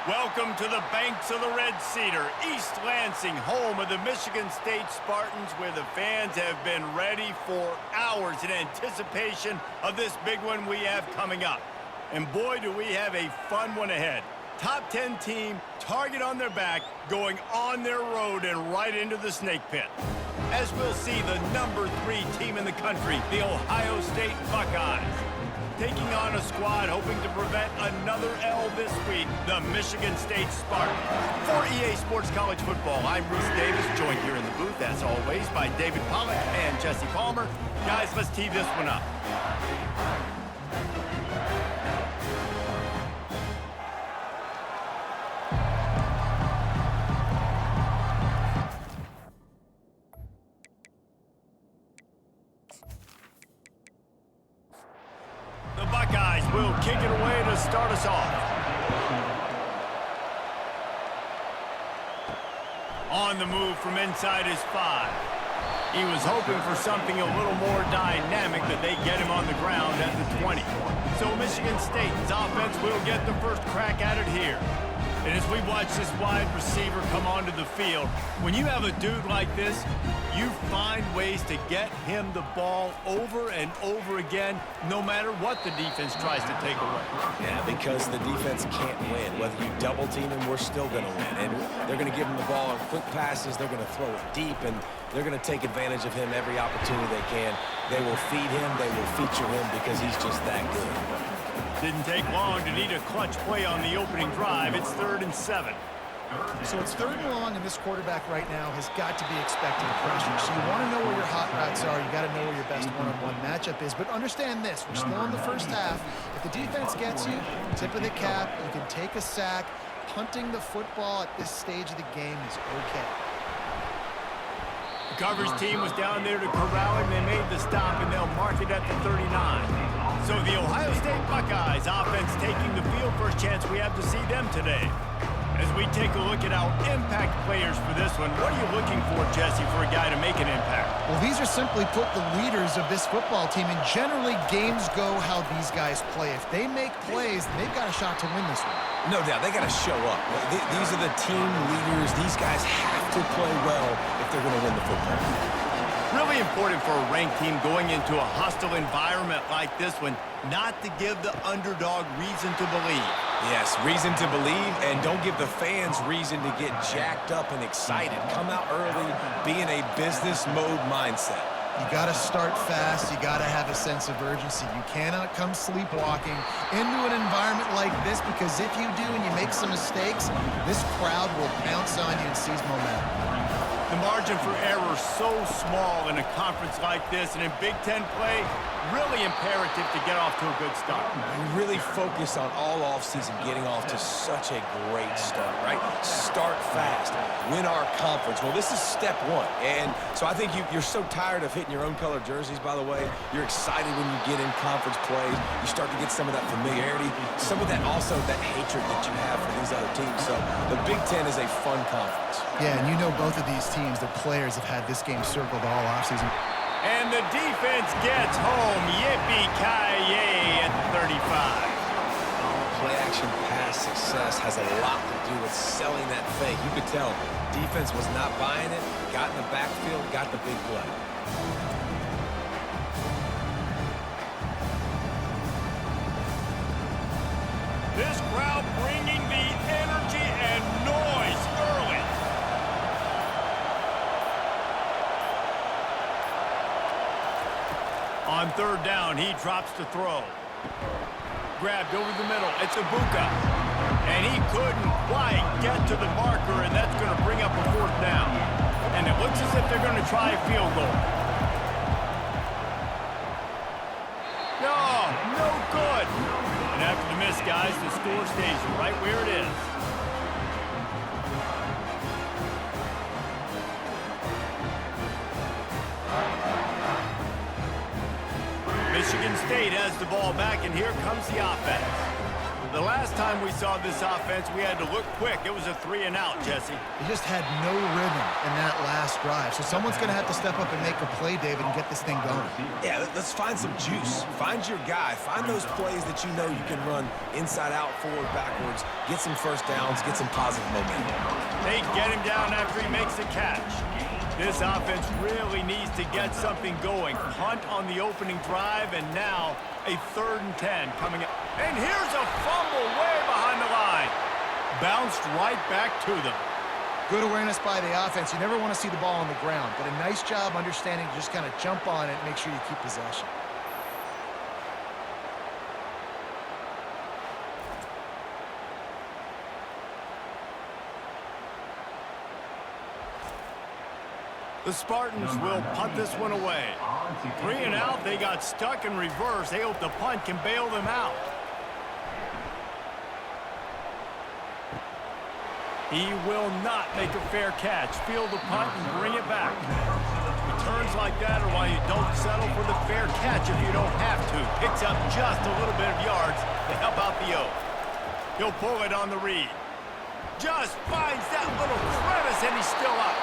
Welcome to the banks of the Red Cedar, East Lansing, home of the Michigan State Spartans, where the fans have been ready for hours in anticipation of this big one we have coming up. And boy, do we have a fun one ahead. Top 10 team, target on their back, going on their road and right into the snake pit. As we'll see, the number 3 team in the country, the Ohio State Buckeyes, taking on a squad hoping to prevent another L this week, the Michigan State Spartans. For EA Sports College Football, I'm Bruce Davis, joined here in the booth, as always, by David Pollack and Jesse Palmer. Guys, let's tee this one up. The Buckeyes will kick it away to start us off. On the move from inside his 5. He was hoping for something a little more dynamic, but they get him on the ground at the 20. So Michigan State's offense will get the first crack at it here. And as we watch this wide receiver come onto the field, when you have a dude like this, you find ways to get him the ball over and over again, no matter what the defense tries to take away. Yeah, because the defense can't win. Whether you double team him, we're still going to win. And they're going to give him the ball on quick passes. They're going to throw it deep, and they're going to take advantage of him every opportunity they can. They will feed him. They will feature him because he's just that good. Didn't take long to need a clutch play on the opening drive. It's 3rd and 7. So it's 3rd and long, and this quarterback right now has got to be expecting pressure. So you want to know where your hot routes are. You got to know where your best one-on-one matchup is. But understand this, we're still in the first half. If the defense gets you, tip of the cap, you can take a sack. Punting the football at this stage of the game is okay. The coverage team was down there to corral him. They made the stop, and they'll mark it at the 39. So the Ohio State Buckeyes offense taking the field. First chance we have to see them today. As we take a look at our impact players for this one, what are you looking for, Jesse, for a guy to make an impact? Well, these are simply put the leaders of this football team, and generally games go how these guys play. If they make plays, then they've got a shot to win this one. No doubt, they got to show up. These are the team leaders. These guys have to play well if they're going to win the football. Really important for a ranked team going into a hostile environment like this one, not to give the underdog reason to believe. Yes, reason to believe, and don't give the fans reason to get jacked up and excited. Come out early, be in a business mode mindset. You got to start fast. You got to have a sense of urgency. You cannot come sleepwalking into an environment like this, because if you do and you make some mistakes, this crowd will pounce on you and seize momentum. The margin for error so small in a conference like this, and in Big Ten play, really imperative to get off to a good start. We really focus on all offseason getting off to such a great start, right? Start fast, win our conference. Well, this is step 1. And so I think you're so tired of hitting your own color jerseys, by the way. You're excited when you get in conference plays. You start to get some of that familiarity, some of that also that hatred that you have for these other teams. So the Big Ten is a fun conference. Yeah, and you know both of these teams, their players have had this game circled all offseason. And the defense gets home. Yippee-ki-yay at 35. Play-action pass success has a lot to do with selling that fake. You could tell defense was not buying it, got in the backfield, got the big play. This crowd bringing the energy and noise early. On 3rd down, he drops to throw. Grabbed over the middle. It's Ibuka. And he couldn't quite get to the marker, and that's going to bring up a 4th down. And it looks as if they're going to try a field goal. No good. And after the miss, guys, the score stays right where it is. Michigan State has the ball back, and here comes the offense. The last time we saw this offense, we had to look quick. It was a 3-and-out, Jesse. He just had no rhythm in that last drive. So someone's going to have to step up and make a play, David, and get this thing going. Yeah, let's find some juice. Find your guy. Find those plays that you know you can run inside out, forward, backwards. Get some first downs. Get some positive momentum. They get him down after he makes the catch. This offense really needs to get something going. Punt on the opening drive, and now a 3rd and 10 coming up. And here's a fumble way behind the line. Bounced right back to them. Good awareness by the offense. You never want to see the ball on the ground, but a nice job understanding to just kind of jump on it and make sure you keep possession. The Spartans will punt this one away. 3-and-out, they got stuck in reverse. They hope the punt can bail them out. He will not make a fair catch. Field the punt and bring it back. Returns like that are why you don't settle for the fair catch if you don't have to. Picks up just a little bit of yards to help out the O. He'll pull it on the read. Just finds that little crevice, and he's still up.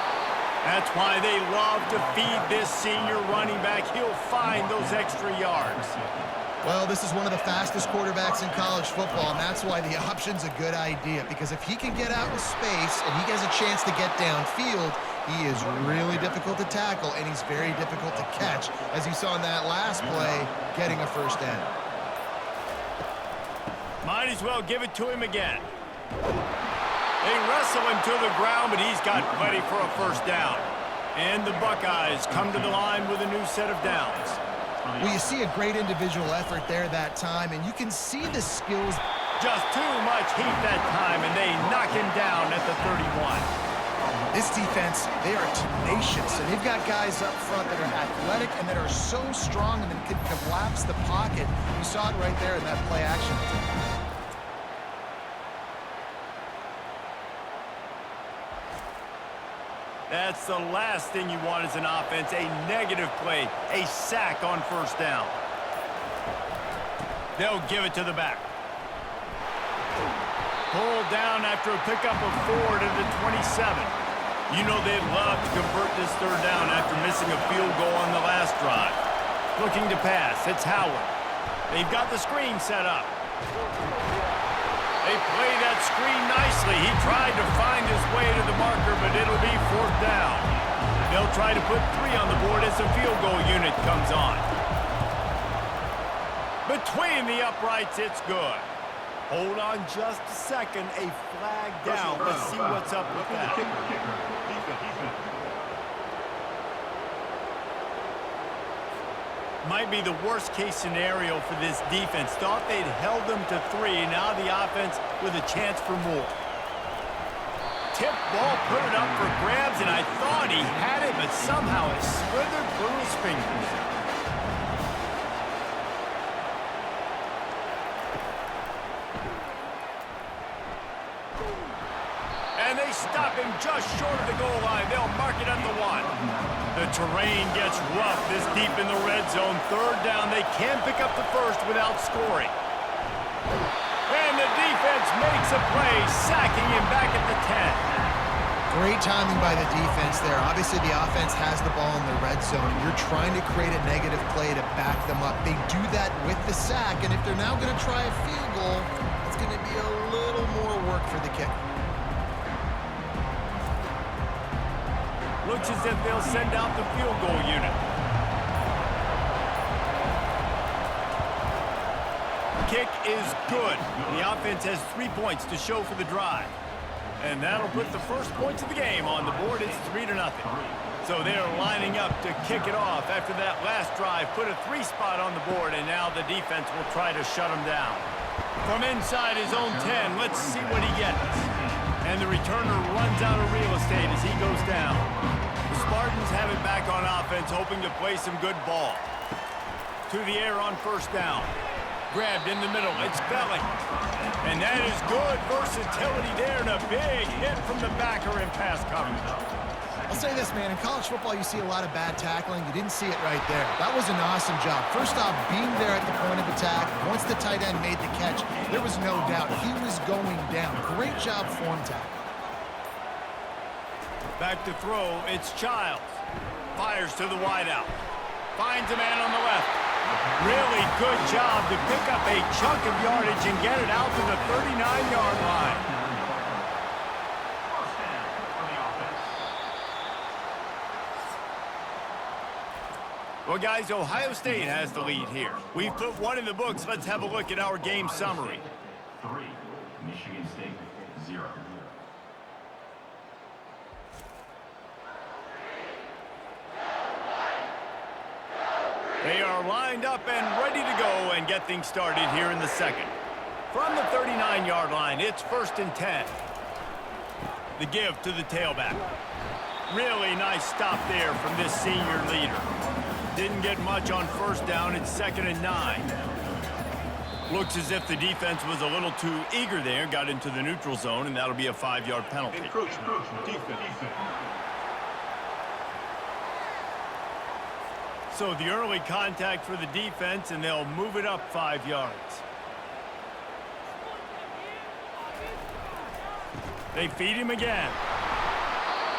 That's why they love to feed this senior running back. He'll find those extra yards. Well, this is one of the fastest quarterbacks in college football, and that's why the option's a good idea. Because if he can get out in space and he has a chance to get downfield, he is really difficult to tackle, and he's very difficult to catch. As you saw in that last play, getting a first down. Might as well give it to him again. They wrestle him to the ground, but he's got plenty for a first down. And the Buckeyes come to the line with a new set of downs. Well, you see a great individual effort there that time, and you can see the skills. Just too much heat that time, and they knock him down at the 31. This defense, they are tenacious, and they've got guys up front that are athletic and that are so strong and that can collapse the pocket. You saw it right there in that play action. That's the last thing you want as an offense, a negative play, a sack on first down. They'll give it to the back. Pulled down after a pickup of 4 to the 27. You know they'd love to convert this third down after missing a field goal on the last drive. Looking to pass, it's Howard. They've got the screen set up. They play that screen nicely. He tried to find his way to the marker, but it'll be 4th down. They'll try to put 3 on the board as the field goal unit comes on. Between the uprights, it's good. Hold on just a second. A flag down. Let's see what's up with that. Might be the worst-case scenario for this defense. Thought they'd held them to 3. Now the offense with a chance for more. Tip ball, put it up for grabs, and I thought he had it, but somehow it slithered through his fingers. And they stop him just short of the goal line. They'll mark it at the 1. The terrain gets rough this deep in the red zone. 3rd down. They can pick up the first without scoring. And the defense makes a play, sacking him back at the 10. Great timing by the defense there. Obviously, the offense has the ball in the red zone, and you're trying to create a negative play to back them up. They do that with the sack, and if they're now going to try a field goal, it's going to be a little more work for the kicker. Looks as if they'll send out the field goal unit. Kick is good. The offense has 3 points to show for the drive. And that'll put the first points of the game on the board. It's 3-0. So they're lining up to kick it off after that last drive. Put a 3 spot on the board, and now the defense will try to shut them down. From inside his own 10, let's see what he gets. And the returner runs out of real estate as he goes down. The Spartans have it back on offense, hoping to play some good ball. To the air on first down. Grabbed in the middle. It's Belling. And that is good versatility there, and a big hit from the backer in pass coverage. I'll say this, man. In college football, you see a lot of bad tackling. You didn't see it right there. That was an awesome job. First off, being there at the point of attack. Once the tight end made the catch, there was no doubt he was going down. Great job form tackle. Back to throw, it's Childs. Fires to the wideout. Finds a man on the left. Really good job to pick up a chunk of yardage and get it out to the 39-yard line. Well, guys, Ohio State has the lead here. We've put one in the books. Let's have a look at our game summary. 3, Michigan State, 0. They are lined up and ready to go and get things started here in the second. From the 39-yard line, it's 1st and 10. The give to the tailback. Really nice stop there from this senior leader. Didn't get much on 1st down. It's 2nd and 9. Looks as if the defense was a little too eager there. Got into the neutral zone, and that'll be a 5-yard penalty. Encroachment, defense. So the early contact for the defense, and they'll move it up 5 yards. They feed him again.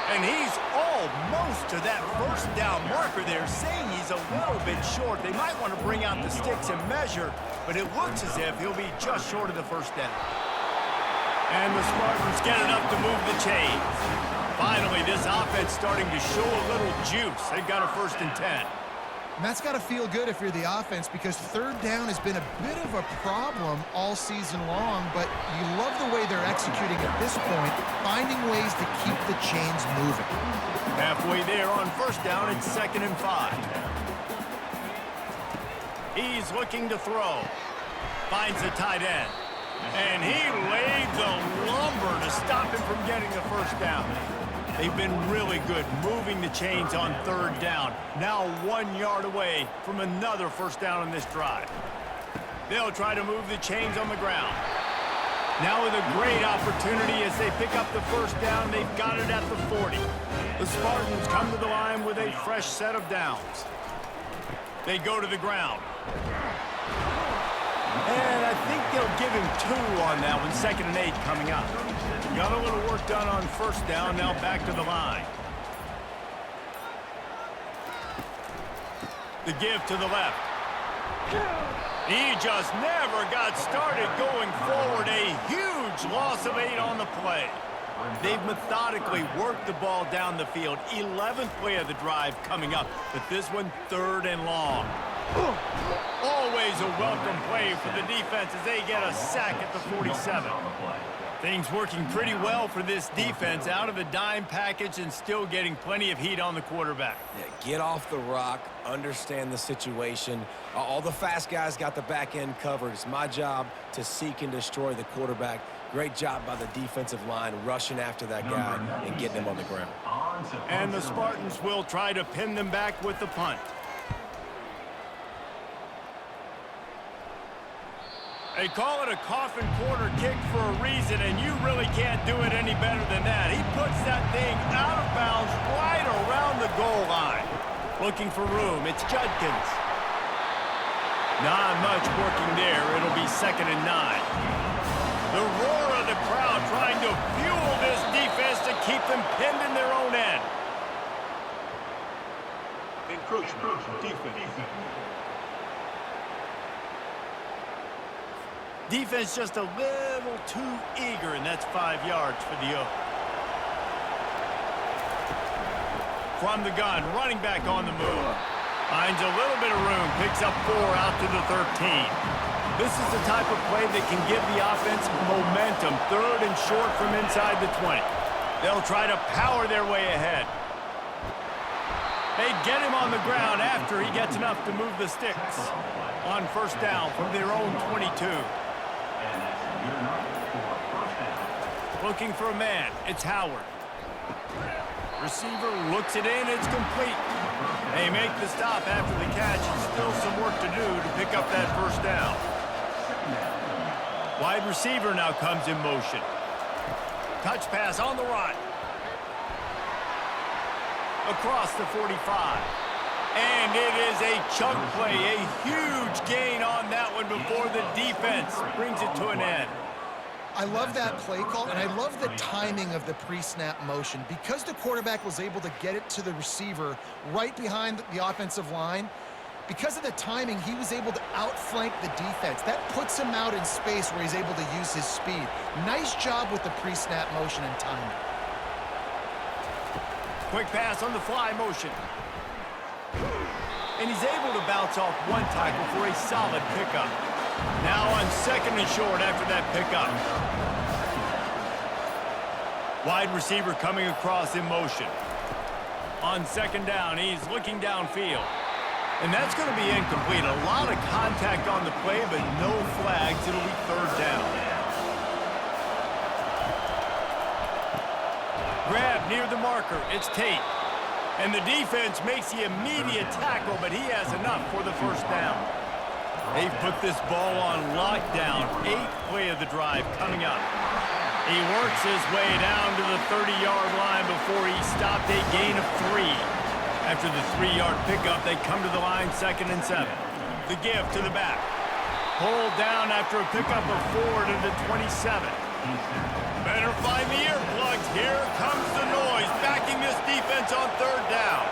And he's almost to that 1st down marker there, saying he's a little bit short. They might want to bring out the sticks and measure, but it looks as if he'll be just short of the 1st down. And the Spartans get enough to move the chains. Finally, this offense starting to show a little juice. They've got a 1st and 10. And that's got to feel good if you're the offense, because 3rd down has been a bit of a problem all season long, but you love the way they're executing at this point, finding ways to keep the chains moving. Halfway there on 1st down, it's 2nd and 5. He's looking to throw. Finds the tight end. And he laid the lumber to stop him from getting the 1st down. They've been really good moving the chains on 3rd down. Now 1 yard away from another 1st down in this drive. They'll try to move the chains on the ground. Now with a great opportunity as they pick up the 1st down. They've got it at the 40. The Spartans come to the line with a fresh set of downs. They go to the ground. And I think they'll give him 2 on that one. 2nd and 8 coming up. Got a little work done on 1st down. Now back to the line. The give to the left. He just never got started going forward. A huge loss of 8 on the play. They've methodically worked the ball down the field. 11th play of the drive coming up, but this one 3rd and long. Always a welcome play for the defense as they get a sack at the 47. Things working pretty well for this defense, out of the dime package and still getting plenty of heat on the quarterback. Yeah, get off the rock, understand the situation. All the fast guys got the back end covered. It's my job to seek and destroy the quarterback. Great job by the defensive line rushing after that guy and getting him on the ground. And the Spartans will try to pin them back with the punt. They call it a coffin corner kick for a reason, and you really can't do it any better than that. He puts that thing out of bounds right around the goal line. Looking for room. It's Judkins. Not much working there. It'll be 2nd and 9. The roar of the crowd trying to fuel this defense to keep them pinned in their own end. Encroachment, defense. Defense just a little too eager, and that's 5 yards for the Oak. From the gun, running back on the move. Finds a little bit of room, picks up 4 out to the 13. This is the type of play that can give the offense momentum. 3rd and short from inside the 20. They'll try to power their way ahead. They get him on the ground after he gets enough to move the sticks. On 1st down from their own 22. Looking for a man. It's Howard. Receiver looks it in. It's complete. They make the stop after the catch. And still some work to do to pick up that 1st down. Wide receiver now comes in motion. Touch pass on the run. across the 45. And it is a chunk play, a huge gain on that one before the defense brings it to an end. I love that play call, and I love the timing of the pre-snap motion. Because the quarterback was able to get it to the receiver right behind the offensive line, because of the timing, he was able to outflank the defense. That puts him out in space where he's able to use his speed. Nice job with the pre-snap motion and timing. Quick pass on the fly motion. And he's able to bounce off one tackle for a solid pickup. Now on 2nd and short after that pickup. Wide receiver coming across in motion. On 2nd down, he's looking downfield. And that's going to be incomplete. A lot of contact on the play, but no flags. It'll be 3rd down. Grab near the marker. It's Tate. And the defense makes the immediate tackle, but he has enough for the 1st down. They've put this ball on lockdown. 8th play of the drive coming up. He works his way down to the 30-yard line before he stopped a gain of 3. After the 3-yard pickup, they come to the line 2nd and 7. The give to the back. Pulled down after a pickup of 4 to the 27. Better find the earplugs. Here comes the noise, backing this defense on 3rd down.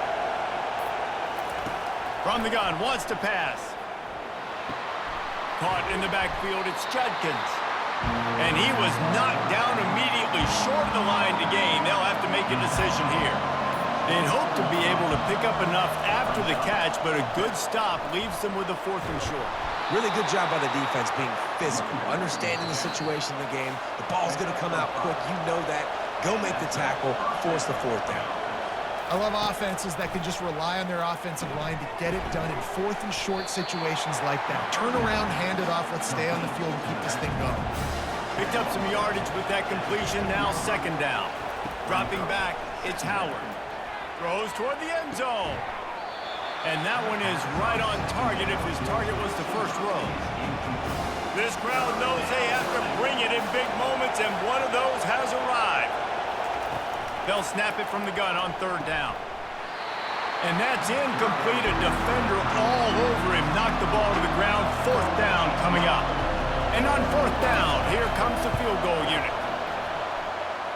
From the gun, wants to pass. Caught in the backfield, it's Judkins. And he was knocked down immediately short of the line to gain. They'll have to make a decision here. They'd hope to be able to pick up enough after the catch, but a good stop leaves them with a 4th and short. Really good job by the defense being physical, understanding the situation in the game. The ball's going to come out quick. You know that. Go make the tackle, force the 4th down. I love offenses that can just rely on their offensive line to get it done in 4th and short situations like that. Turn around, hand it off, let's stay on the field and keep this thing going. Picked up some yardage with that completion, now 2nd down. Dropping back, it's Howard. Throws toward the end zone. And that one is right on target if his target was the 1st row. This crowd knows they have to bring it in big moments, and one of those has arrived. They'll snap it from the gun on 3rd down. And that's incomplete. A defender all over him. Knocked the ball to the ground. 4th down coming up. And on 4th down, here comes the field goal unit.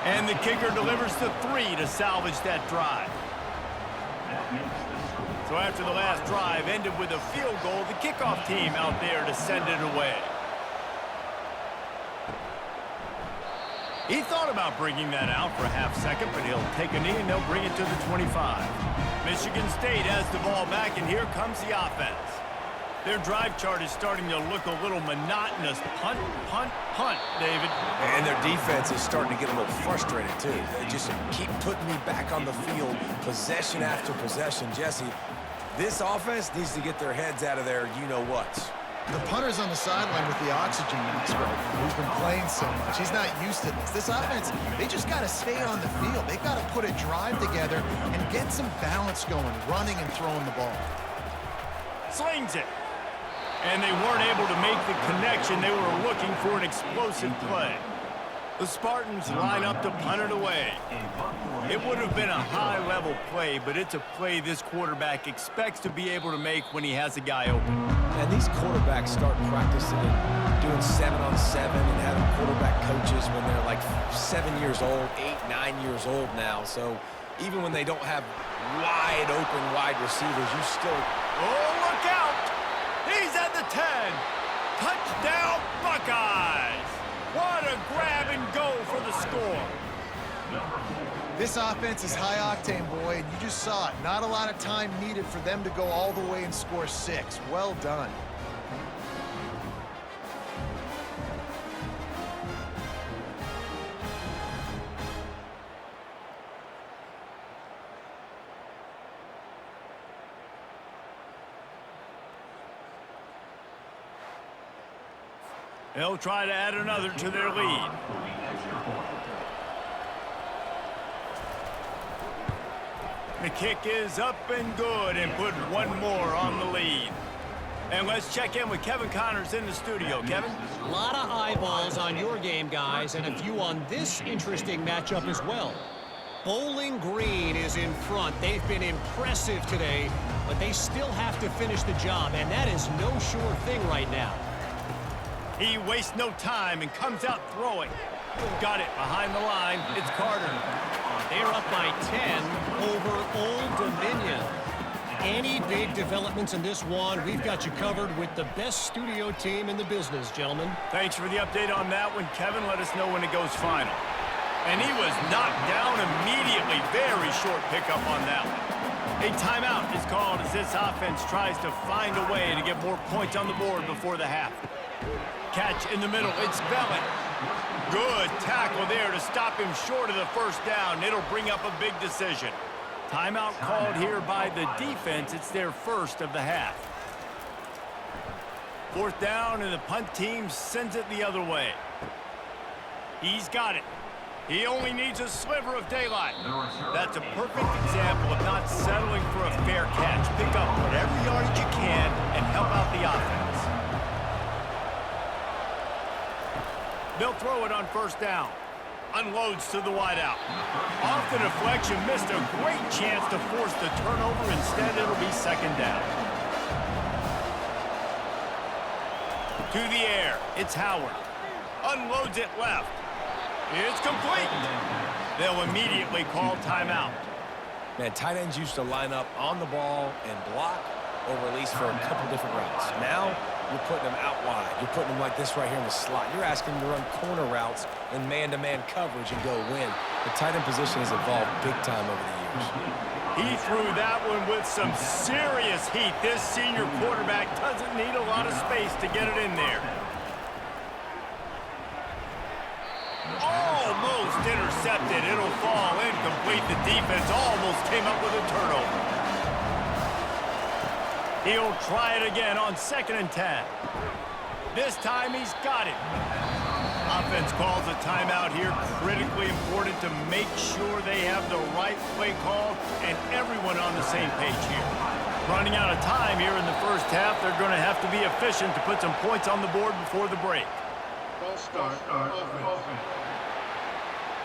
And the kicker delivers the 3 to salvage that drive. So after the last drive ended with a field goal, the kickoff team out there to send it away. He thought about bringing that out for a half-second, but he'll take a knee and they'll bring it to the 25. Michigan State has the ball back, and here comes the offense. Their drive chart is starting to look a little monotonous. Punt, punt, punt, David. And their defense is starting to get a little frustrated, too. They just keep putting me back on the field, possession after possession. Jesse, this offense needs to get their heads out of their you-know-whats. The punter's on the sideline with the oxygen mask right now. He's been playing so much. He's not used to this. This offense, they just got to stay on the field. They've got to put a drive together and get some balance going, running and throwing the ball. Slings it. And they weren't able to make the connection. They were looking for an explosive play. The Spartans line up to punt it away. It would have been a high-level play, but it's a play this quarterback expects to be able to make when he has a guy open. And these quarterbacks start practicing and doing 7-on-7 and having quarterback coaches when they're like 7 years old, 8, 9 years old now. So even when they don't have wide-open wide receivers, you still... Oh, look out! He's at the 10. Touchdown, Buckeyes! What a grab and go for the score. This offense is high-octane, boy, and you just saw it. Not a lot of time needed for them to go all the way and score 6. Well done. They'll try to add another to their lead. The kick is up and good and put one more on the lead. And let's check in with Kevin Connors in the studio. Kevin? A lot of eyeballs on your game, guys, and a few on this interesting matchup as well. Bowling Green is in front. They've been impressive today, but they still have to finish the job, and that is no sure thing right now. He wastes no time and comes out throwing. Got it behind the line. It's Carter. They're up by 10 over Old Dominion. Any big developments in this one, we've got you covered with the best studio team in the business, gentlemen. Thanks for the update on that one, Kevin. Let us know when it goes final. And he was knocked down immediately. Very short pickup on that one. A timeout is called as this offense tries to find a way to get more points on the board before the half. Catch in the middle. It's Belling. Good tackle there to stop him short of the first down. It'll bring up a big decision. Timeout called here by the defense. It's their first of the half. Fourth down, and the punt team sends it the other way. He's got it. He only needs a sliver of daylight. That's a perfect example of not settling for a fair catch. Pick up whatever yardage you can and help out the offense. They'll throw it on first down. Unloads to the wideout. Off the deflection, missed a great chance to force the turnover. Instead, it'll be second down. To the air, it's Howard. Unloads it left. It's complete. They'll immediately call timeout. Man, tight ends used to line up on the ball and block or release for a couple different routes. Now, you're putting them out wide. You're putting them like this right here in the slot. You're asking them to run corner routes in man-to-man coverage and go win. The tight end position has evolved big time over the years. He threw that one with some serious heat. This senior quarterback doesn't need a lot of space to get it in there. Almost intercepted. It'll fall incomplete. The defense almost came up with a turnover. He'll try it again on 2nd and 10. This time he's got it. Offense calls a timeout here. Critically important to make sure they have the right play call and everyone on the same page here. Running out of time here in the first half. They're going to have to be efficient to put some points on the board before the break.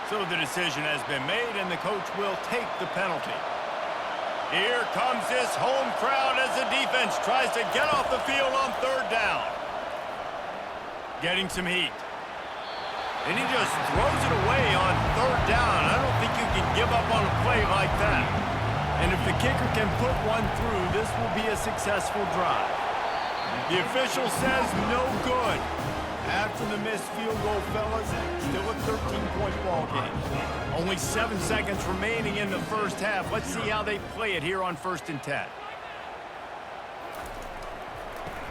So the decision has been made, and the coach will take the penalty. Here comes this home crowd as the defense tries to get off the field on 3rd down. Getting some heat. And he just throws it away on 3rd down. I don't think you can give up on a play like that. And if the kicker can put one through, this will be a successful drive. The official says no good. After the missed field goal, fellas, still a 13-point ball game. Only 7 seconds remaining in the first half. Let's see how they play it here on 1st and 10.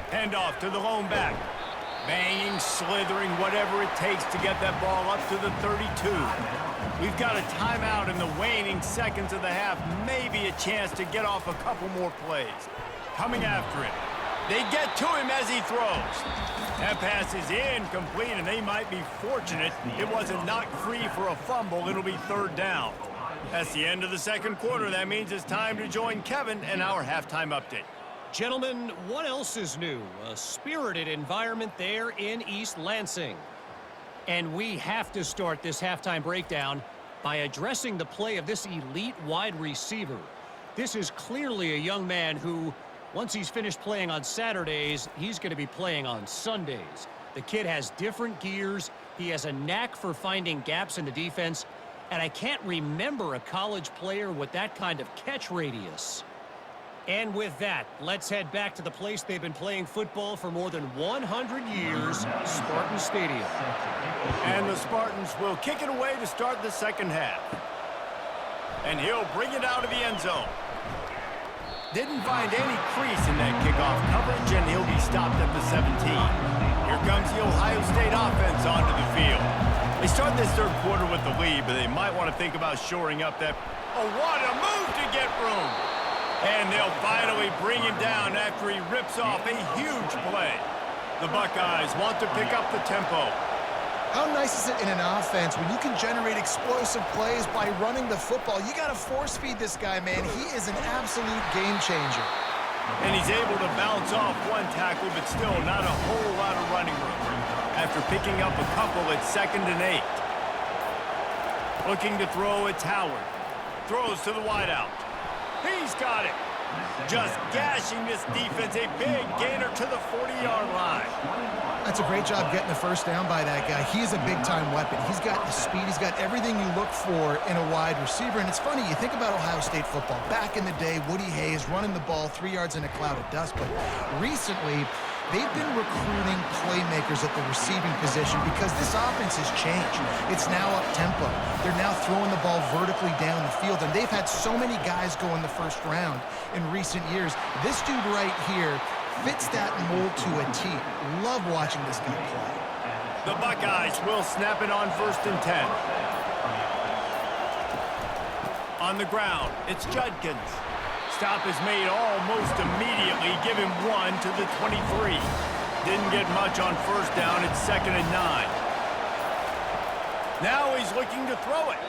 Handoff to the lone back. Banging, slithering, whatever it takes to get that ball up to the 32. We've got a timeout in the waning seconds of the half. Maybe a chance to get off a couple more plays. Coming after it. They get to him as he throws. That pass is incomplete, and they might be fortunate it wasn't knocked free for a fumble. It'll be 3rd down. That's the end of the second quarter. That means it's time to join Kevin and our halftime update. Gentlemen, what else is new? A spirited environment there in East Lansing. And we have to start this halftime breakdown by addressing the play of this elite wide receiver. This is clearly a young man who, once he's finished playing on Saturdays, he's going to be playing on Sundays. The kid has different gears. He has a knack for finding gaps in the defense. And I can't remember a college player with that kind of catch radius. And with that, let's head back to the place they've been playing football for more than 100 years, Spartan Stadium. And the Spartans will kick it away to start the second half. And he'll bring it out of the end zone. Didn't find any crease in that kickoff coverage, and he'll be stopped at the 17. Here comes the Ohio State offense onto the field. They start this third quarter with the lead, but they might want to think about shoring up that. Oh, what a move to get room. And they'll finally bring him down after he rips off a huge play. The Buckeyes want to pick up the tempo. How nice is it in an offense when you can generate explosive plays by running the football? You got to force feed this guy, man. He is an absolute game changer. And he's able to bounce off one tackle, but still not a whole lot of running room. After picking up a couple, it's 2nd and 8. Looking to throw, it's Howard. Throws to the wideout. He's got it. Just gashing this defense. A big gainer to the 40-yard line. That's a great job getting the first down by that guy. He is a big-time weapon. He's got the speed. He's got everything you look for in a wide receiver. And it's funny, you think about Ohio State football. Back in the day, Woody Hayes running the ball 3 yards in a cloud of dust. But recently, they've been recruiting playmakers at the receiving position because this offense has changed. It's now up-tempo. They're now throwing the ball vertically down the field, and they've had so many guys go in the first round in recent years. This dude right here fits that mold to a T. Love watching this guy play. The Buckeyes will snap it on 1st and 10. On the ground, it's Judkins. Stop is made almost immediately. Give him 1 to the 23. Didn't get much on 1st down. It's 2nd and 9. Now he's looking to throw it.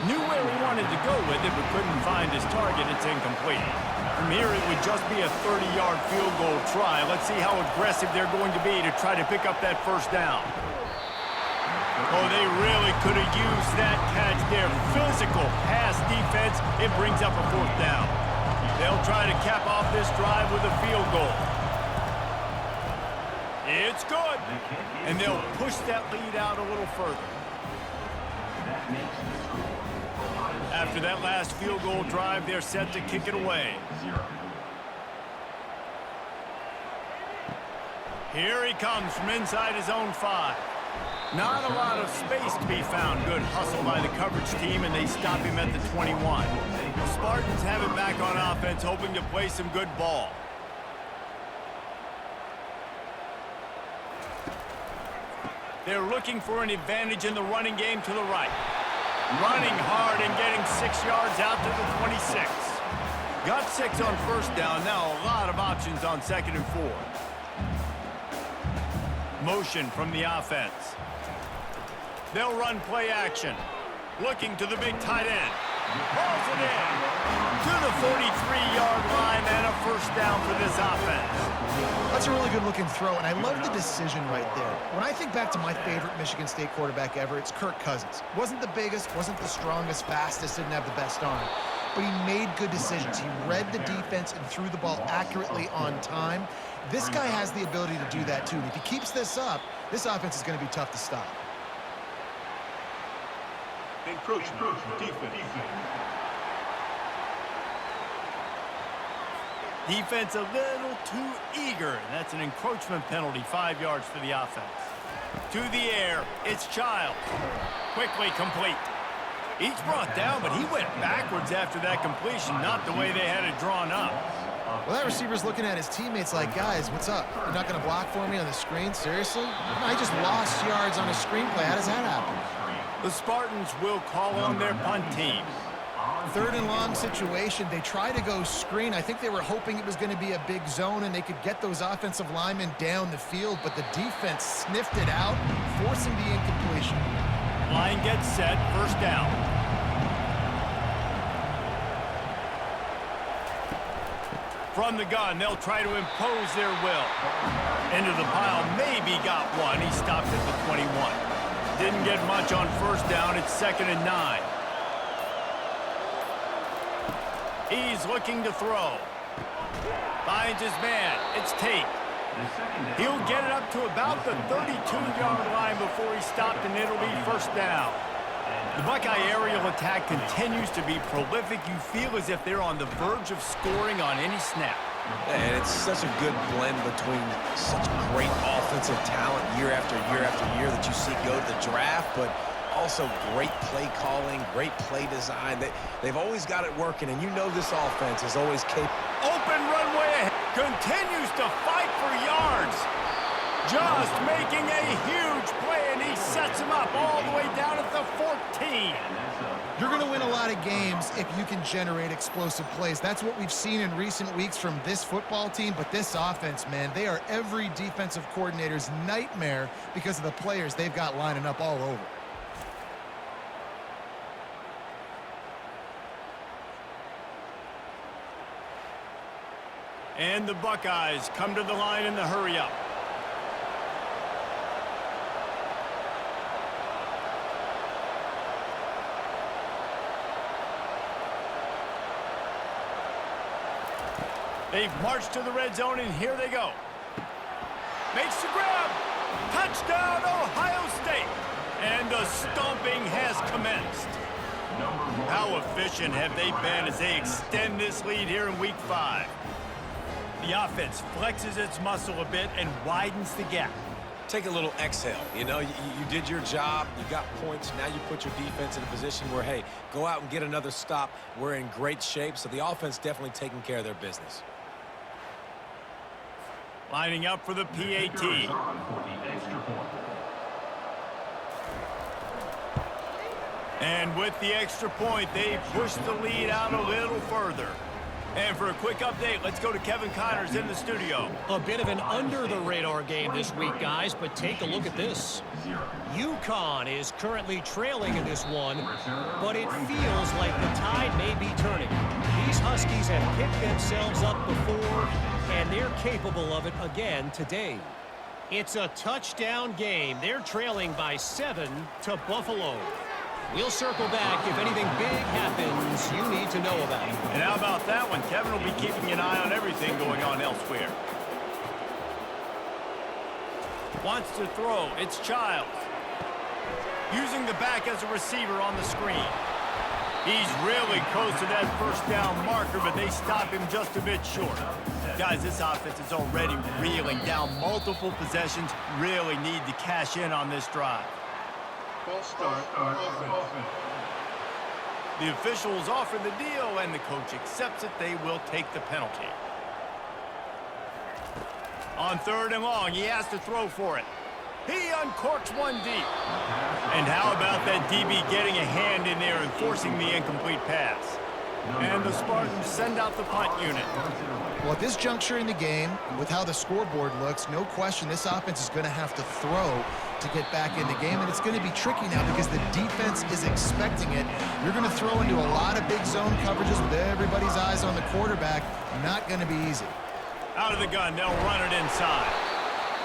Knew where he wanted to go with it, but couldn't find his target. It's incomplete. From here, it would just be a 30-yard field goal try. Let's see how aggressive they're going to be to try to pick up that 1st down. Oh, they really could have used that catch there. Physical pass defense. It brings up a 4th down. They'll try to cap off this drive with a field goal. It's good. And they'll push that lead out a little further. After that last field goal drive, they're set to kick it away. Here he comes from inside his own 5. Not a lot of space to be found. Good hustle by the coverage team, and they stop him at the 21. The Spartans have it back on offense, hoping to play some good ball. They're looking for an advantage in the running game to the right. Running hard and getting 6 yards out to the 26. Got 6 on 1st down. Now a lot of options on 2nd and 4. Motion from the offense. They'll run play action. Looking to the big tight end. Pulls it in. To the 43-yard line and a 1st down for this offense. That's a really good-looking throw, and I love the decision right there. When I think back to my favorite Michigan State quarterback ever, it's Kirk Cousins. Wasn't the biggest, wasn't the strongest, fastest, didn't have the best arm. But he made good decisions. He read the defense and threw the ball accurately on time. This guy has the ability to do that, too. And if he keeps this up, this offense is going to be tough to stop. Encroachment. Defense. Defense a little too eager. And that's an encroachment penalty, 5 yards for the offense. To the air, it's Childs. Quickly complete. Each brought down, but he went backwards after that completion, not the way they had it drawn up. Well, that receiver's looking at his teammates like, guys, what's up? You're not going to block for me on the screen? Seriously? I just lost yards on a screenplay. How does that happen? The Spartans will call on their punt team. 3rd and long situation. They try to go screen. I think they were hoping it was going to be a big zone and they could get those offensive linemen down the field, but the defense sniffed it out, forcing the incompletion. Line gets set, 1st down. From the gun, they'll try to impose their will. Into the pile, maybe got one. He stopped at the 21. Didn't get much on 1st down. It's 2nd and 9. He's looking to throw. Finds his man. It's Tate. He'll get it up to about the 32-yard line before he stopped, and it'll be 1st down. The Buckeye aerial attack continues to be prolific. You feel as if they're on the verge of scoring on any snap. And it's such a good blend between such great offensive talent year after year after year that you see go to the draft, but also great play calling, great play design. They've always got it working, and you know this offense is always capable. Open runway ahead. Continues to fight for yards. Just making a huge play, and he sets him up all the way down at the 14. You're going to win a lot of games if you can generate explosive plays. That's what we've seen in recent weeks from this football team, but this offense, man, they are every defensive coordinator's nightmare because of the players they've got lining up all over. And the Buckeyes come to the line in the hurry-up. They've marched to the red zone, and here they go. Makes the grab. Touchdown, Ohio State. And the stomping has commenced. How efficient have they been as they extend this lead here in Week 5? The offense flexes its muscle a bit and widens the gap. Take a little exhale. You know, you did your job. You got points. Now you put your defense in a position where, hey, go out and get another stop. We're in great shape, so the offense definitely taking care of their business. Lining up for the PAT. And with the extra point, they push the lead out a little further. And for a quick update, let's go to Kevin Connors in the studio. A bit of an under-the-radar game this week, guys, but take a look at this. UConn is currently trailing in this one, but it feels like the tide may be turning. These Huskies have picked themselves up before, and they're capable of it again today. It's a touchdown game. They're trailing by 7 to Buffalo. We'll circle back if anything big happens you need to know about. And how about that one? Kevin will be keeping an eye on everything going on elsewhere. Wants to throw. It's Childs. Using the back as a receiver on the screen. He's really close to that first down marker, but they stop him just a bit short. Guys, this offense is already reeling down multiple possessions. Really need to cash in on this drive. False start. Offense. The officials offer the deal, and the coach accepts it. They will take the penalty. On 3rd and long, he has to throw for it. He uncorks one deep. And how about that DB getting a hand in there and forcing the incomplete pass? And the Spartans send out the punt unit. Well, at this juncture in the game, with how the scoreboard looks, no question this offense is going to have to throw to get back in the game, and it's going to be tricky now because the defense is expecting it. You're going to throw into a lot of big zone coverages with everybody's eyes on the quarterback. Not going to be easy. Out of the gun, they'll run it inside.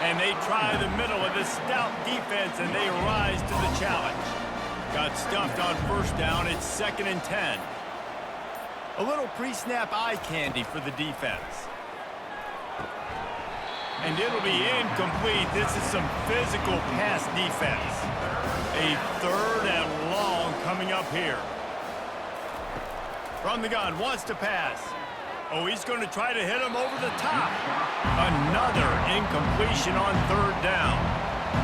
And they try the middle of this stout defense, and they rise to the challenge. Got stuffed on 1st down. It's 2nd and 10. A little pre-snap eye candy for the defense. And it'll be incomplete. This is some physical pass defense. A 3rd and long coming up here. From the gun, wants to pass. Oh, he's going to try to hit him over the top. Another incompletion on 3rd down.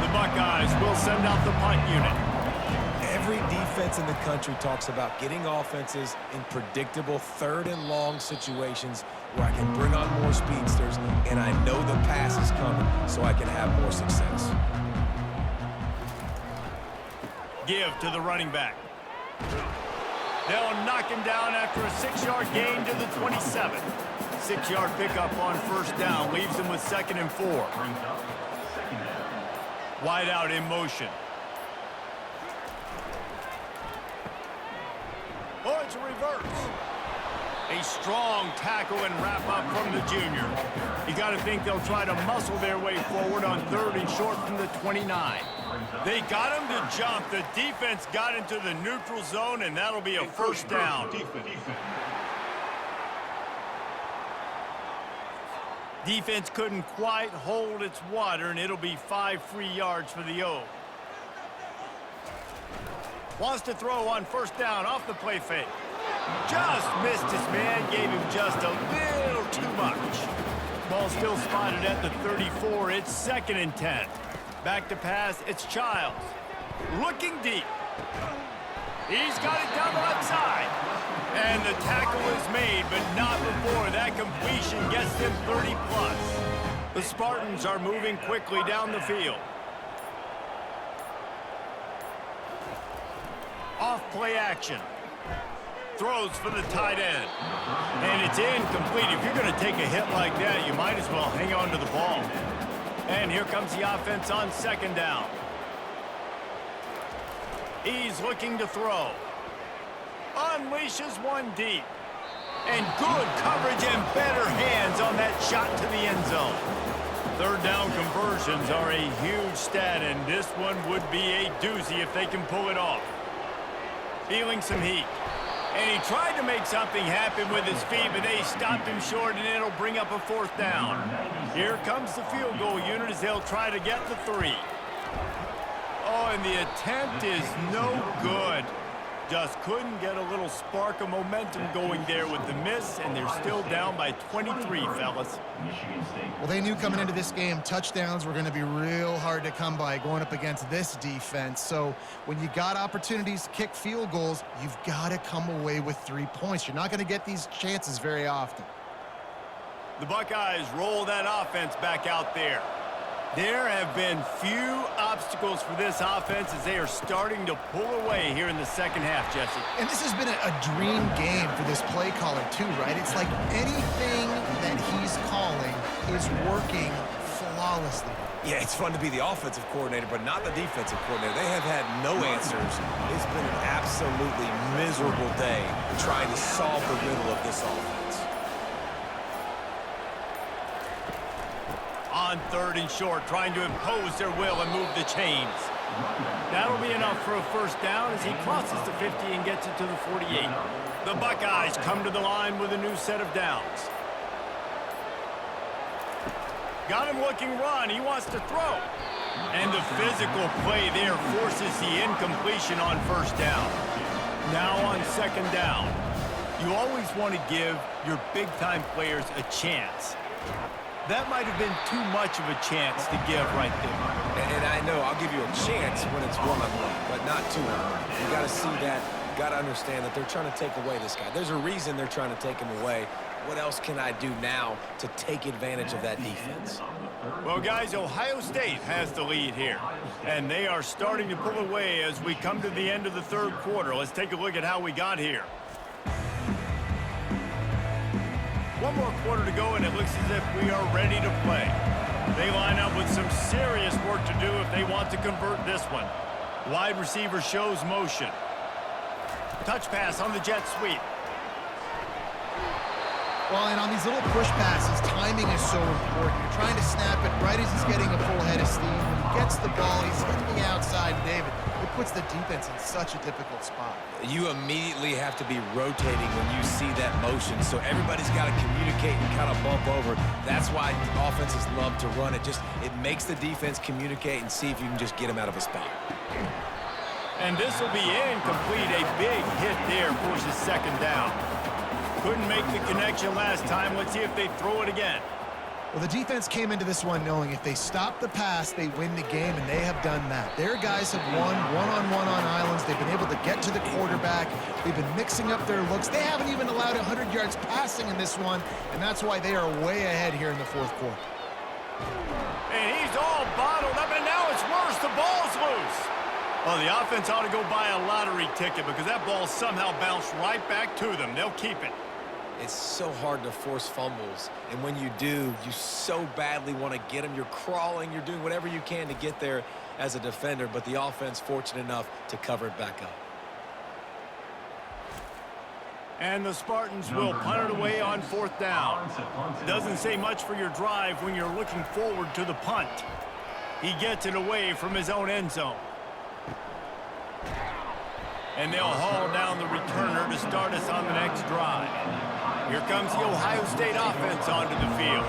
The Buckeyes will send out the punt unit. Every defense in the country talks about getting offenses in predictable 3rd and long situations where I can bring on more speedsters, and I know the pass is coming, so I can have more success. Give to the running back. They'll knock him down after a 6-yard gain to the 27. 6-yard pickup on 1st down leaves him with 2nd and 4. Wide out in motion. Oh, it's a reverse. A strong tackle and wrap up from the junior. You got to think they'll try to muscle their way forward on 3rd and short from the 29. They got him to jump. The defense got into the neutral zone, and that'll be a 1st down. Defense couldn't quite hold its water, and it'll be 5 free yards for the O. Wants to throw on 1st down off the play fake. Just missed his man, gave him just a little too much. Ball still spotted at the 34. It's 2nd and 10. Back to pass, it's Childs. Looking deep. He's got it down the left side. And the tackle is made, but not before that completion gets them 30+. The Spartans are moving quickly down the field. Off play action. Throws for the tight end. And it's incomplete. If you're going to take a hit like that, you might as well hang on to the ball. And here comes the offense on 2nd down. He's looking to throw. Unleashes one deep. And good coverage and better hands on that shot to the end zone. 3rd down conversions are a huge stat, and this one would be a doozy if they can pull it off. Feeling some heat. And he tried to make something happen with his feet, but they stopped him short, and it'll bring up a 4th down. Here comes the field goal unit as they'll try to get the 3. Oh, and the attempt is no good. Just couldn't get a little spark of momentum going there with the miss, and they're still down by 23, fellas. Well, they knew coming into this game touchdowns were going to be real hard to come by going up against this defense. So when you got opportunities to kick field goals, you've got to come away with 3 points. You're not going to get these chances very often. The Buckeyes roll that offense back out there. There have been few obstacles for this offense as they are starting to pull away here in the second half, Jesse. And this has been a dream game for this play caller too, right? It's like anything that he's calling is working flawlessly. Yeah, it's fun to be the offensive coordinator, but not the defensive coordinator. They have had no answers. It's been an absolutely miserable day trying to solve the riddle of this offense. On 3rd and short, trying to impose their will and move the chains. That'll be enough for a 1st down as he crosses the 50 and gets it to the 48. The Buckeyes come to the line with a new set of downs. Got him looking run. He wants to throw. And the physical play there forces the incompletion on 1st down. Now on 2nd down. You always want to give your big-time players a chance. That might have been too much of a chance to give right there. And I know I'll give you a chance when it's one-on-one, but not two. You got to see that. You got to understand that they're trying to take away this guy. There's a reason they're trying to take him away. What else can I do now to take advantage of that defense? Well, guys, Ohio State has the lead here, and they are starting to pull away as we come to the end of the 3rd quarter. Let's take a look at how we got here. One more quarter to go, and it looks as if we are ready to play. They line up with some serious work to do if they want to convert this one. Wide receiver shows motion. Touch pass on the jet sweep. Well, and on these little push passes, timing is so important. You're trying to snap it right as he's getting a full head of steam. When he gets the ball, he's hitting the outside, David. It puts the defense in such a difficult spot. You immediately have to be rotating when you see that motion, so everybody's got to communicate and kind of bump over. That's why offenses love to run it. It makes the defense communicate and see if you can just get him out of a spot. And this will be incomplete. A big hit there forces 2nd down. Couldn't make the connection last time. Let's see if they throw it again. Well, the defense came into this one knowing if they stop the pass, they win the game, and they have done that. Their guys have won one-on-one on islands. They've been able to get to the quarterback. They've been mixing up their looks. They haven't even allowed 100 yards passing in this one, and that's why they are way ahead here in the 4th quarter. And he's all bottled up, and now it's worse. The ball's loose. Well, the offense ought to go buy a lottery ticket because that ball somehow bounced right back to them. They'll keep it. It's so hard to force fumbles, and when you do, you so badly want to get them. You're crawling, you're doing whatever you can to get there as a defender, but the offense fortunate enough to cover it back up. And the Spartans will punt it away on 4th down. Doesn't say much for your drive when you're looking forward to the punt. He gets it away from his own end zone. And they'll haul down the returner to start us on the next drive. Here comes the Ohio State offense onto the field.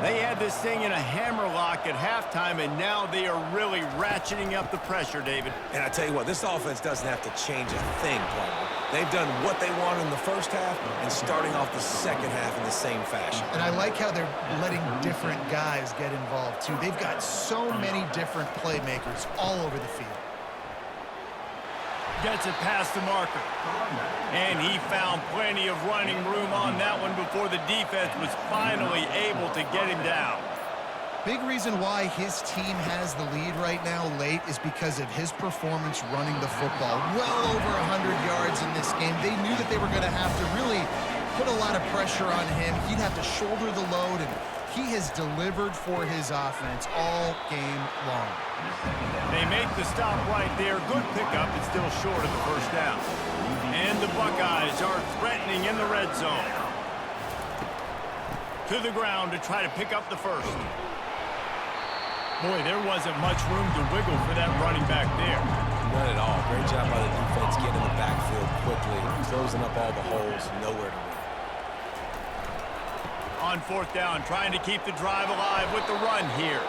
They had this thing in a hammerlock at halftime, and now they are really ratcheting up the pressure, David. And I tell you what, this offense doesn't have to change a thing, Paul. They've done what they wanted in the 1st half and starting off the 2nd half in the same fashion. And I like how they're letting different guys get involved, too. They've got so many different playmakers all over the field. Gets it past the marker. And he found plenty of running room on that one before the defense was finally able to get him down. Big reason why his team has the lead right now late is because of his performance running the football. Well over 100 yards in this game. They knew that they were going to have to really put a lot of pressure on him. He'd have to shoulder the load, and he has delivered for his offense all game long. They make the stop right there. Good pickup, but still short of the 1st down. And the Buckeyes are threatening in the red zone. To the ground to try to pick up the 1st. Boy, there wasn't much room to wiggle for that running back there. None at all. Great job by the defense getting in the backfield quickly, closing up all the holes, nowhere to run. On fourth down, trying to keep the drive alive with the run here.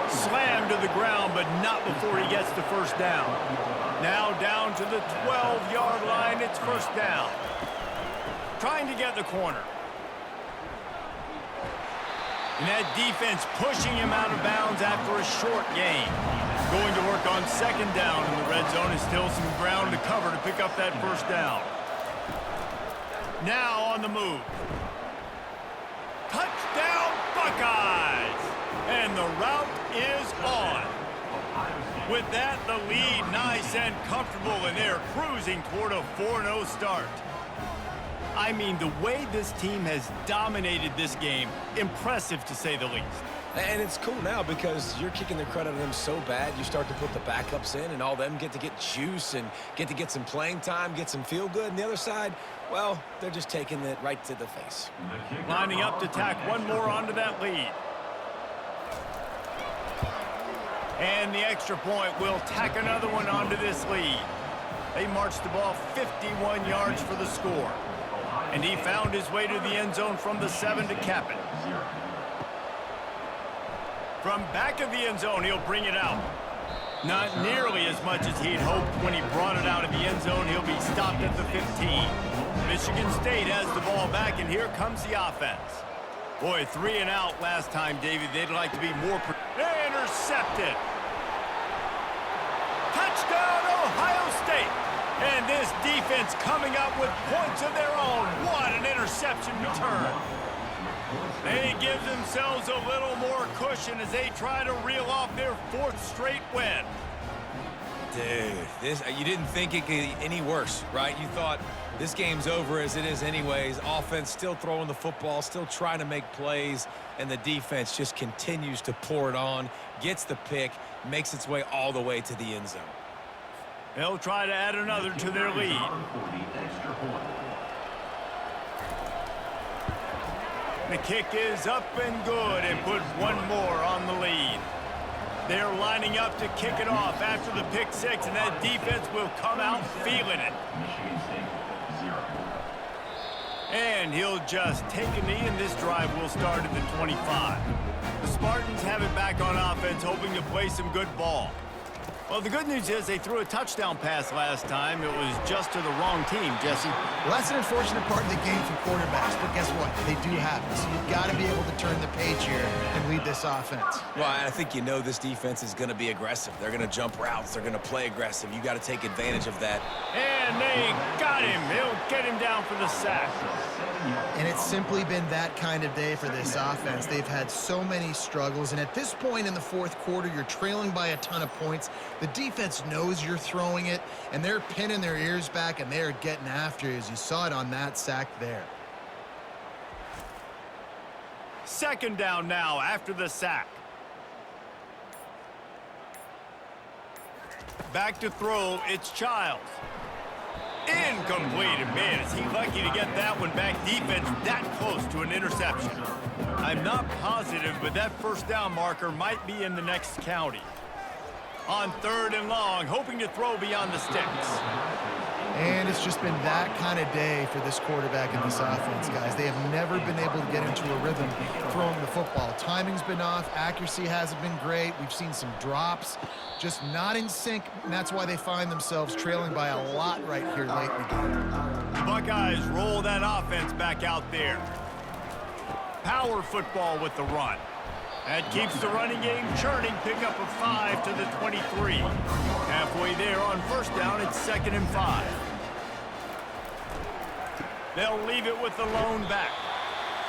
Slammed to the ground, but not before he gets the first down. Now down to the 12-yard line, it's first down. Trying to get the corner. And that defense pushing him out of bounds after a short gain. Going to work on second down in the red zone. Is still some ground to cover to pick up that first down. Now on the move. Touchdown, Buckeyes! And the route is on. With that, the lead nice and comfortable, and they're cruising toward a 4-0 start. I mean, the way this team has dominated this game, impressive to say the least. And it's cool now because you're kicking the credit of them so bad, you start to put the backups in, and all them get to get juice and get to get some playing time, get some feel good. And the other side, well, they're just taking it right to the face. Lining up to tack one more onto that lead. And the extra point will tack another one onto this lead. They marched the ball 51 yards for the score. And he found his way to the end zone from the 7 to cap it. From back of the end zone, he'll bring it out. Not nearly as much as he'd hoped when he brought it out of the end zone. He'll be stopped at the 15. Michigan State has the ball back, and here comes the offense. Boy, 3 and out last time, David. They'd like to be more... Intercepted. Touchdown, Ohio State. And this defense coming up with points of their own. What an interception return. They give themselves a little more cushion as they try to reel off their 4th straight win. Dude, you didn't think it could get any worse, right? You thought this game's over as it is anyways. Offense still throwing the football, still trying to make plays, and the defense just continues to pour it on, gets the pick, makes its way all the way to the end zone. They'll try to add another to their lead. The kick is up and good and put one more on the lead. They're lining up to kick it off after the pick six, and that defense will come out feeling it. And he'll just take a knee, and this drive will start at the 25. The Spartans have it back on offense, hoping to play some good ball. Well, the good news is they threw a touchdown pass last time. It was just to the wrong team, Jesse. Well, that's an unfortunate part of the game for quarterbacks, but guess what? They do have it. So you've got to be able to turn the page here and lead this offense. Well, I think you know this defense is going to be aggressive. They're going to jump routes. They're going to play aggressive. You got to take advantage of that. And they got him. He'll get him down for the sack. And it's simply been that kind of day for this offense. They've had so many struggles, and at this point in the 4th quarter, you're trailing by a ton of points. The defense knows you're throwing it, and they're pinning their ears back, and they're getting after you, as you saw it on that sack there. Second down now after the sack. Back to throw, it's Childs. Incomplete, and man, is he lucky to get that one back. Defense that close to an interception. I'm not positive, but that first down marker might be in the next county. On 3rd and long, hoping to throw beyond the sticks. And it's just been that kind of day for this quarterback and this offense, guys. They have never been able to get into a rhythm throwing the football. Timing's been off. Accuracy hasn't been great. We've seen some drops, just not in sync, and that's why they find themselves trailing by a lot right here late in the game. The Buckeyes roll that offense back out there. Power football with the run. That keeps the running game churning. Pick up a 5 to the 23. Halfway there on first down, it's 2nd and 5. They'll leave it with the lone back.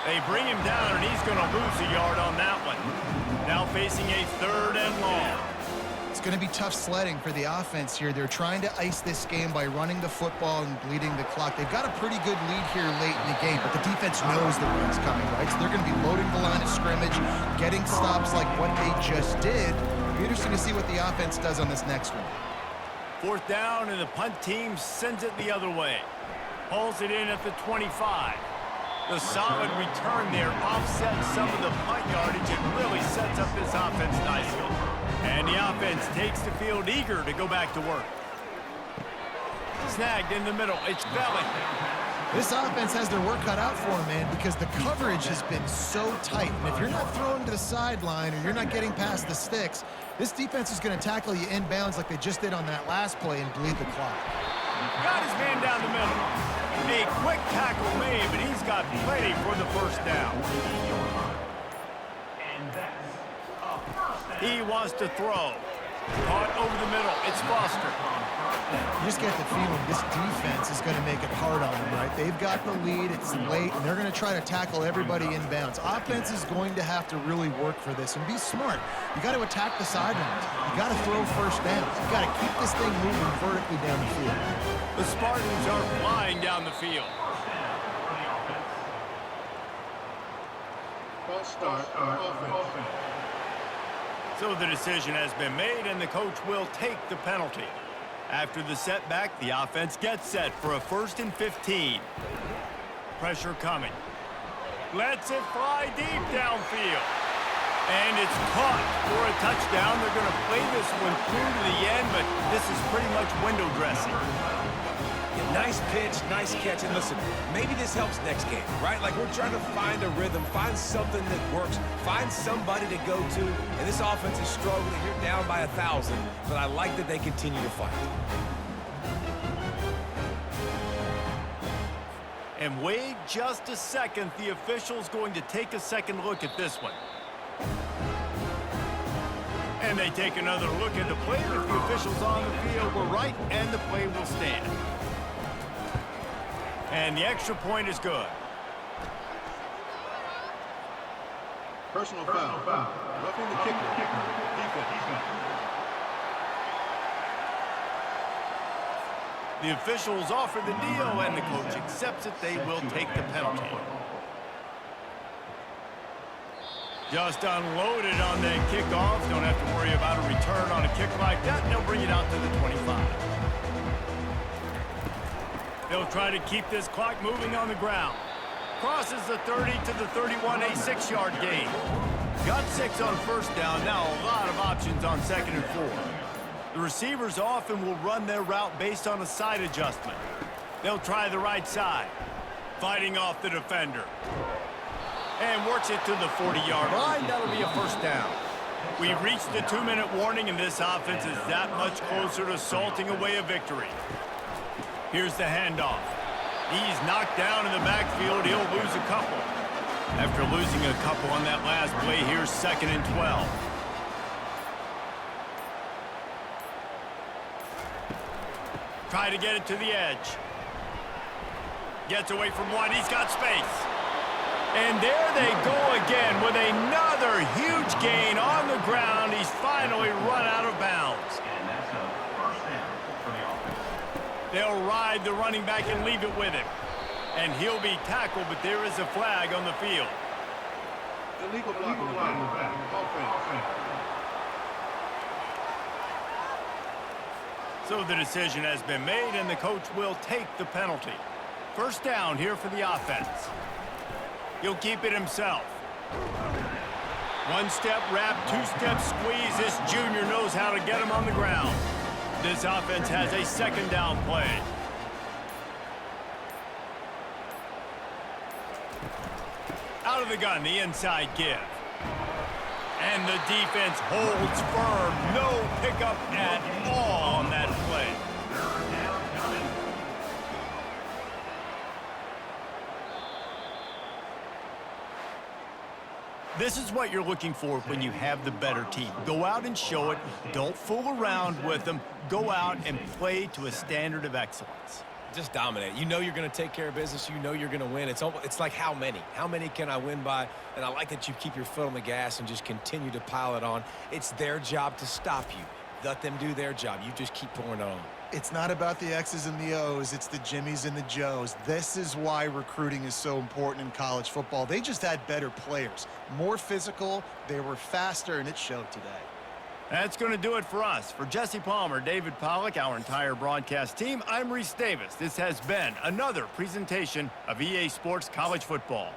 They bring him down, and he's going to lose a yard on that one. Now facing a 3rd and long. It's going to be tough sledding for the offense here. They're trying to ice this game by running the football and bleeding the clock. They've got a pretty good lead here late in the game, but the defense knows the run's coming, right? So they're going to be loading the line of scrimmage, getting stops like what they just did. It'll be interesting to see what the offense does on this next one. 4th down, and the punt team sends it the other way. Hauls it in at the 25. The solid return there offsets some of the punt yardage and really sets up this offense nicely. And the offense takes the field eager to go back to work. Snagged in the middle. It's Belly. This offense has their work cut out for them, man, because the coverage has been so tight. And if you're not throwing to the sideline or you're not getting past the sticks, this defense is going to tackle you inbounds like they just did on that last play and bleed the clock. Got his man down the middle. A quick tackle made, but he's got plenty for the first down. He wants to throw. Caught over the middle. It's Foster. You just get the feeling this defense is going to make it hard on them, right? They've got the lead. It's late, and they're going to try to tackle everybody inbounds. Offense is going to have to really work for this and be smart. You got to attack the sidelines. You got to throw first downs. You got to keep this thing moving vertically down the field. The Spartans are flying down the field. False start. Offense. So the decision has been made, and the coach will take the penalty. After the setback, the offense gets set for a 1st and 15. Pressure coming. Lets it fly deep downfield. And it's caught for a touchdown. They're going to play this one through to the end, but this is pretty much window dressing. Nice pitch, nice catch, and listen, maybe this helps next game, right? Like, we're trying to find a rhythm, find something that works, find somebody to go to, and this offense is struggling. You're down by 1,000, but I like that they continue to fight. And wait just a second, the official's going to take a second look at this one. And they take another look at the play. If the officials on the field were right, and the play will stand. And the extra point is good. Personal foul. Roughing the kicker. Defense. The officials offer the deal, and the coach accepts it. They will take the penalty. Just unloaded on that kickoff. Don't have to worry about a return on a kick like that. And they'll bring it out to the 25. They'll try to keep this clock moving on the ground. Crosses the 30 to the 31, a 6-yard gain. Got 6 on first down. Now a lot of options on 2nd and 4. The receivers often will run their route based on a side adjustment. They'll try the right side. Fighting off the defender. And works it to the 40-yard line. That'll be a first down. We've reached the 2-minute warning, and this offense is that much closer to salting away a victory. Here's the handoff. He's knocked down in the backfield. He'll lose a couple. After losing a couple on that last play, here's 2nd and 12. Try to get it to the edge. Gets away from one. He's got space. And there they go again with another huge gain on the ground. He's finally run out of bounds. They'll ride the running back and leave it with him. And he'll be tackled, but there is a flag on the field. Illegal blocking. Offense. So the decision has been made, and the coach will take the penalty. First down here for the offense. He'll keep it himself. 1-step wrap, 2-step squeeze. This junior knows how to get him on the ground. This offense has a 2nd down play. Out of the gun, the inside give. And the defense holds firm. No pickup at all on that play. This is what you're looking for when you have the better team. Go out and show it. Don't fool around with them. Go out and play to a standard of excellence. Just dominate. You know you're going to take care of business. You know you're going to win. It's like how many? How many can I win by? And I like that you keep your foot on the gas and just continue to pile it on. It's their job to stop you. Let them do their job. You just keep pouring it on. It's not about the X's and the O's. It's the Jimmies and the Joes. This is why recruiting is so important in college football. They just had better players, more physical, they were faster, and it showed today. That's going to do it for us. For Jesse Palmer, David Pollack, our entire broadcast team, I'm Reese Davis. This has been another presentation of EA Sports College Football.